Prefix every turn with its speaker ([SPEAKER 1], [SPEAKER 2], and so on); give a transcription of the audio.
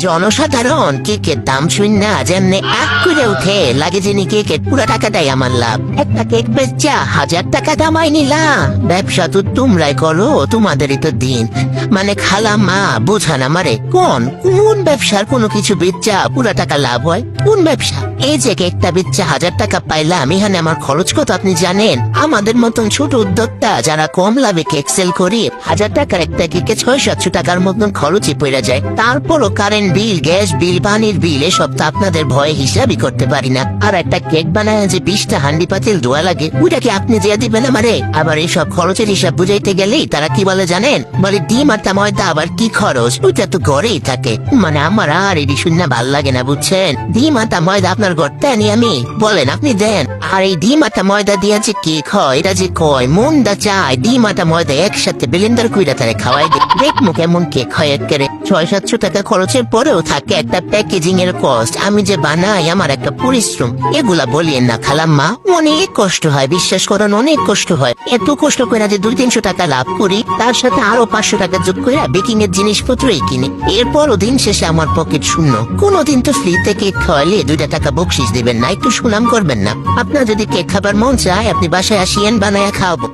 [SPEAKER 1] জনসাধারণ কেকের দাম শূন্য যেমনি এক করে উঠে লাগে যিনি কেকের পুরো টাকাটাই আমার লাভ। একটা কেক বেচা 1000 টাকা দামাই নিলাম। ব্যবসা তো তোমরাই করো, তোমাদেরই তো দিন। মানে খালাম্মা বুঝান আমারে, কোন ব্যবসার কোনো কিছু বেচা পুরো টাকা লাভ হয়? কোন ব্যবসা? এই যে কেকটা বেচা 1000 টাকা পাইলাম, এখানে আমার খরচ কত আপনি জানেন? আমাদের মতন ছোট উদ্যোক্তা যারা কম লাভে কেক সেল করি, 1000 টাকার একটা কেকে 600-700 টাকার মতন খরচই পড়ে যায়। তারপরও কারেন্ট বিল, গ্যাস বিল, পানির বিল এসব তো আপনাদের ভয়ে হিসাবই করতে পারি না। আর একটা কেক বানায় যে 20টা হান্ডি পাতিল ধোয়া লাগে, ওইটা কি আপনি দিয়ে দিবেন আমারে? আবার এইসব খরচের হিসাব বুঝাইতে গেলেই তারা কি বলে জানেন? বলে ডিম আটা ময়দা আবার কি খরচ, ওইটা তো ঘরেই থাকে। মানে আমার আর এটি শুনে ভাল লাগে না, বুঝছেন? ডিম আটা ময়দা আপনার ঘরতে আনি আমি? বলেন আপনি দেন। আর এই ডিম আটা ময়দা দিয়ে যে কেক হয়, এটা যে কয় মনটা চায় ডিম আটা ময়দা একসাথে ব্লেন্ডার কইরা তারে খাওয়াই দেখমু কেমন কেক হয়। একেবারে 600-700 টাকা খরচের পরেও থাকে একটা প্যাকেজিং এর কস্ট। আমি যে বানাই আমার একটা পরিশ্রম, এগুলা বলিয়েন না খালাম্মা। অনেক কষ্ট হয়, বিশ্বাস করেন অনেক কষ্ট হয়। এত কষ্ট করে যে 200-300 টাকা লাভ করি, তার সাথে আরো 500 টাকা যোগ করে বেকিং এর জিনিসপত্রই কিনি। এরপরও দিন শেষে আমার পকেট শূন্য। কোনোদিন তো ফ্রিতে কেক খাওয়ালে 2 টাকা বকশিস দিবেন না, একটু সুনাম করবেন না? আপনার যদি কেক খাবার মন চায় আপনি বাসায় আসিয়েন, বানায় খাওয়াবো।